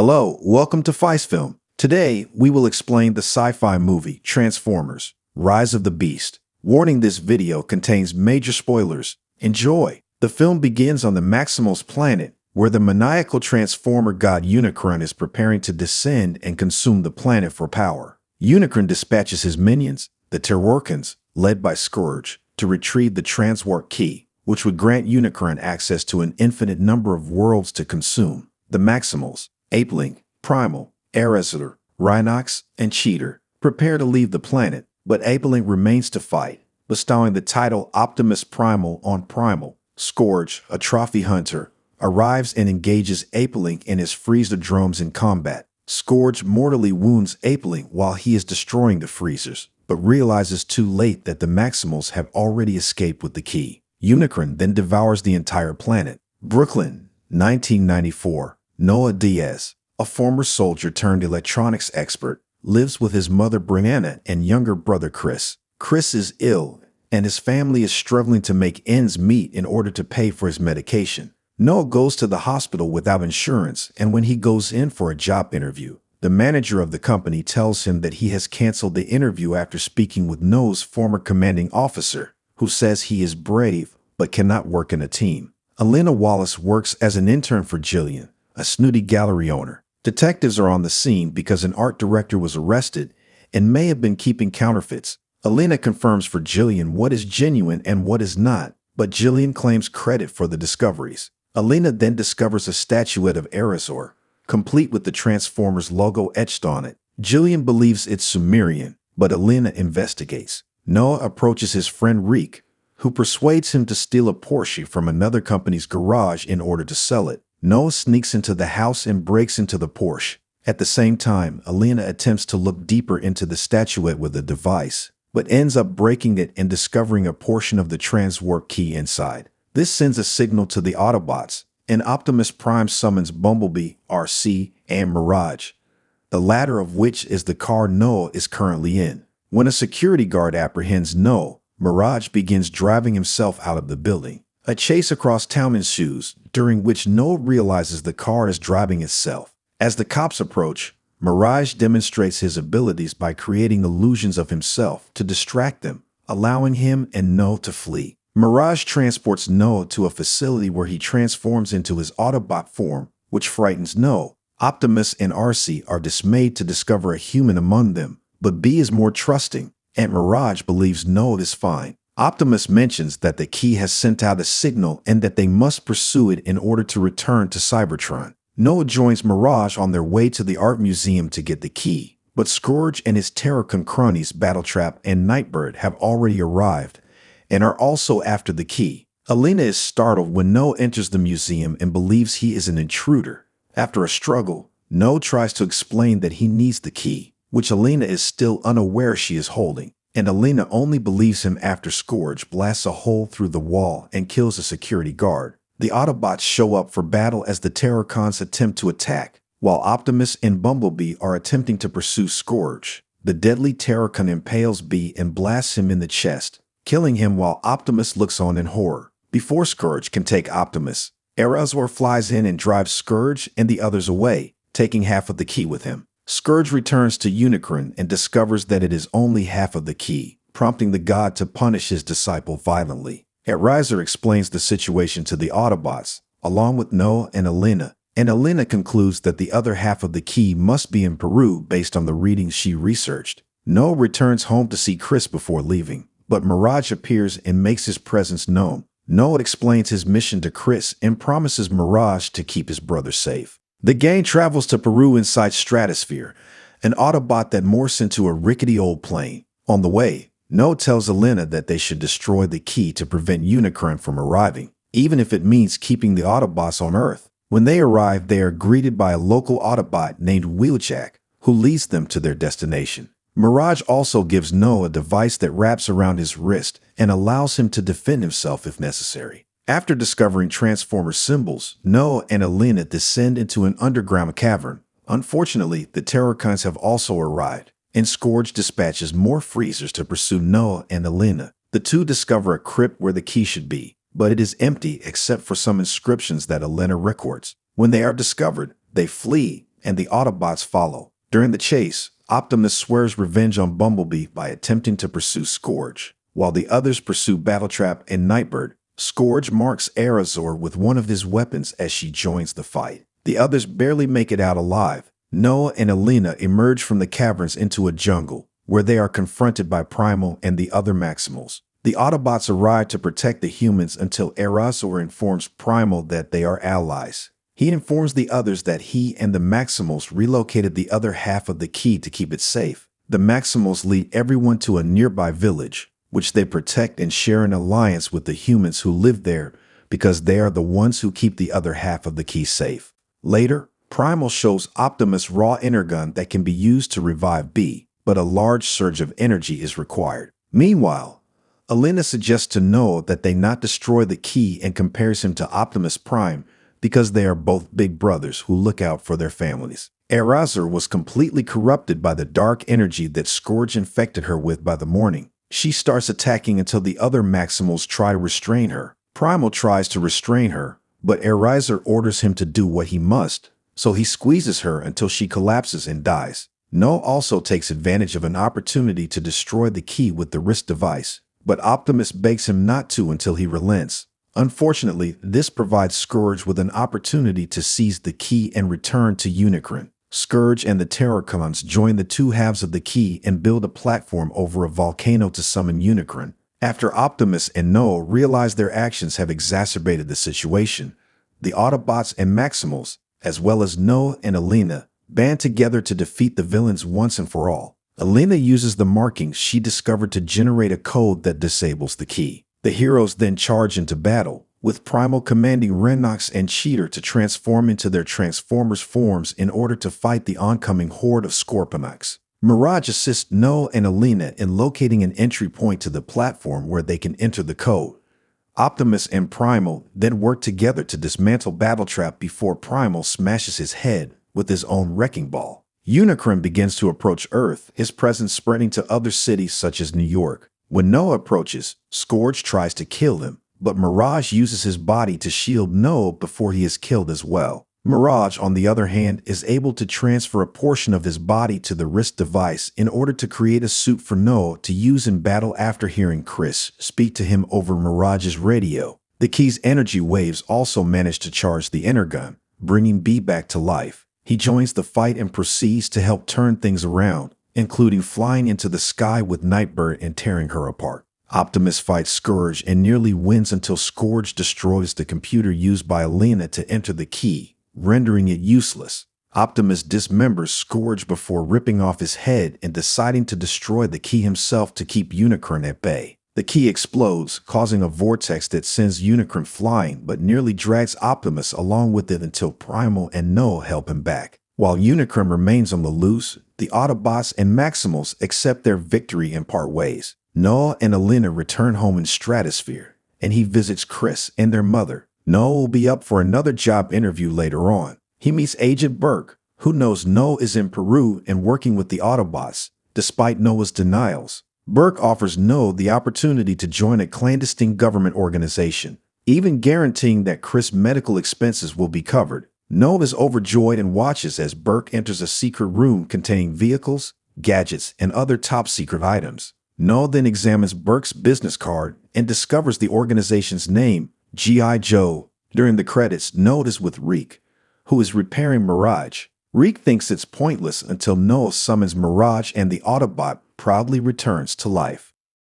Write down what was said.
Hello, welcome to Feist Film. Today, we will explain the sci-fi movie Transformers: Rise of the Beast. Warning, this video contains major spoilers. Enjoy! The film begins on the Maximals planet, where the maniacal Transformer god Unicron is preparing to descend and consume the planet for power. Unicron dispatches his minions, the Terrorkins, led by Scourge, to retrieve the Transwarp Key, which would grant Unicron access to an infinite number of worlds to consume. The Maximals, Apelink, Primal, Aerosaur, Rhinox, and Cheater prepare to leave the planet, but Apelink remains to fight, bestowing the title Optimus Primal on Primal. Scourge, a trophy hunter, arrives and engages Apelink and his Freezerdromes in combat. Scourge mortally wounds Apelink while he is destroying the Freezers, but realizes too late that the Maximals have already escaped with the key. Unicron then devours the entire planet. Brooklyn, 1994. Noah Diaz, a former soldier turned electronics expert, lives with his mother Brianna and younger brother Chris. Chris is ill, and his family is struggling to make ends meet in order to pay for his medication. Noah goes to the hospital without insurance, and when he goes in for a job interview, the manager of the company tells him that he has canceled the interview after speaking with Noah's former commanding officer, who says he is brave but cannot work in a team. Elena Wallace works as an intern for Jillian, a snooty gallery owner. Detectives are on the scene because an art director was arrested and may have been keeping counterfeits. Elena confirms for Jillian what is genuine and what is not, but Jillian claims credit for the discoveries. Elena then discovers a statuette of Aerosaur, complete with the Transformers logo etched on it. Jillian believes it's Sumerian, but Elena investigates. Noah approaches his friend Reek, who persuades him to steal a Porsche from another company's garage in order to sell it. Noah sneaks into the house and breaks into the Porsche. At the same time, Elena attempts to look deeper into the statuette with a device, but ends up breaking it and discovering a portion of the Transwarp Key inside. This sends a signal to the Autobots, and Optimus Prime summons Bumblebee, RC, and Mirage, the latter of which is the car Noah is currently in. When a security guard apprehends Noah, Mirage begins driving himself out of the building. A chase across town ensues, during which Noah realizes the car is driving itself. As the cops approach, Mirage demonstrates his abilities by creating illusions of himself to distract them, allowing him and Noah to flee. Mirage transports Noah to a facility where he transforms into his Autobot form, which frightens Noah. Optimus and RC are dismayed to discover a human among them, but B is more trusting, and Mirage believes Noah is fine. Optimus mentions that the key has sent out a signal and that they must pursue it in order to return to Cybertron. Noah joins Mirage on their way to the art museum to get the key, but Scourge and his Terrorkon cronies Battletrap and Nightbird have already arrived and are also after the key. Elena is startled when Noah enters the museum and believes he is an intruder. After a struggle, Noah tries to explain that he needs the key, which Elena is still unaware she is holding. And Elena only believes him after Scourge blasts a hole through the wall and kills a security guard. The Autobots show up for battle as the Terrorkons attempt to attack, while Optimus and Bumblebee are attempting to pursue Scourge. The deadly Terrorkon impales B and blasts him in the chest, killing him while Optimus looks on in horror. Before Scourge can take Optimus, Aerosaur flies in and drives Scourge and the others away, taking half of the key with him. Scourge returns to Unicron and discovers that it is only half of the key, prompting the god to punish his disciple violently. Aerosaur explains the situation to the Autobots, along with Noah and Elena concludes that the other half of the key must be in Peru based on the readings she researched. Noah returns home to see Chris before leaving, but Mirage appears and makes his presence known. Noah explains his mission to Chris and promises Mirage to keep his brother safe. The gang travels to Peru inside Stratosphere, an Autobot that morphs into a rickety old plane. On the way, Noah tells Elena that they should destroy the key to prevent Unicron from arriving, even if it means keeping the Autobots on Earth. When they arrive, they are greeted by a local Autobot named Wheeljack, who leads them to their destination. Mirage also gives Noah a device that wraps around his wrist and allows him to defend himself if necessary. After discovering Transformer symbols, Noah and Elena descend into an underground cavern. Unfortunately, the Terrorkons have also arrived, and Scourge dispatches more Freezers to pursue Noah and Elena. The two discover a crypt where the key should be, but it is empty except for some inscriptions that Elena records. When they are discovered, they flee, and the Autobots follow. During the chase, Optimus swears revenge on Bumblebee by attempting to pursue Scourge. While the others pursue Battletrap and Nightbird, Scourge marks Airazor with one of his weapons as she joins the fight. The others barely make it out alive. Noah and Alina emerge from the caverns into a jungle, where they are confronted by Primal and the other Maximals. The Autobots arrive to protect the humans until Airazor informs Primal that they are allies. He informs the others that he and the Maximals relocated the other half of the key to keep it safe. The Maximals lead everyone to a nearby village, which they protect and share an alliance with the humans who live there because they are the ones who keep the other half of the key safe. Later, Primal shows Optimus raw energon that can be used to revive B, but a large surge of energy is required. Meanwhile, Alina suggests to Noah that they not destroy the key and compares him to Optimus Prime because they are both big brothers who look out for their families. Airazor was completely corrupted by the dark energy that Scourge infected her with by the morning. She starts attacking until the other Maximals try to restrain her. Primal tries to restrain her, but Airazor orders him to do what he must, so he squeezes her until she collapses and dies. Noah also takes advantage of an opportunity to destroy the key with the wrist device, but Optimus begs him not to until he relents. Unfortunately, this provides Scourge with an opportunity to seize the key and return to Unicron. Scourge and the Terrorcons join the two halves of the key and build a platform over a volcano to summon Unicron. After Optimus and Noah realize their actions have exacerbated the situation, the Autobots and Maximals, as well as Noah and Alina, band together to defeat the villains once and for all. Alina uses the markings she discovered to generate a code that disables the key. The heroes then charge into battle, with Primal commanding Renox and Cheater to transform into their Transformers forms in order to fight the oncoming horde of Scorponok. Mirage assists Noah and Alina in locating an entry point to the platform where they can enter the code. Optimus and Primal then work together to dismantle Battletrap before Primal smashes his head with his own wrecking ball. Unicron begins to approach Earth, his presence spreading to other cities such as New York. When Noah approaches, Scourge tries to kill him, but Mirage uses his body to shield Noah before he is killed as well. Mirage, on the other hand, is able to transfer a portion of his body to the wrist device in order to create a suit for Noah to use in battle after hearing Chris speak to him over Mirage's radio. The key's energy waves also manage to charge the energon, bringing B back to life. He joins the fight and proceeds to help turn things around, including flying into the sky with Nightbird and tearing her apart. Optimus fights Scourge and nearly wins until Scourge destroys the computer used by Alina to enter the key, rendering it useless. Optimus dismembers Scourge before ripping off his head and deciding to destroy the key himself to keep Unicron at bay. The key explodes, causing a vortex that sends Unicron flying but nearly drags Optimus along with it until Primal and Noah help him back. While Unicron remains on the loose, the Autobots and Maximals accept their victory and part ways. Noah and Alina return home in Stratosphere, and he visits Chris and their mother. Noah will be up for another job interview later on. He meets Agent Burke, who knows Noah is in Peru and working with the Autobots, despite Noah's denials. Burke offers Noah the opportunity to join a clandestine government organization, even guaranteeing that Chris' medical expenses will be covered. Noah is overjoyed and watches as Burke enters a secret room containing vehicles, gadgets, and other top-secret items. Noah then examines Burke's business card and discovers the organization's name, G.I. Joe. During the credits, Noah is with Reek, who is repairing Mirage. Reek thinks it's pointless until Noah summons Mirage and the Autobot proudly returns to life.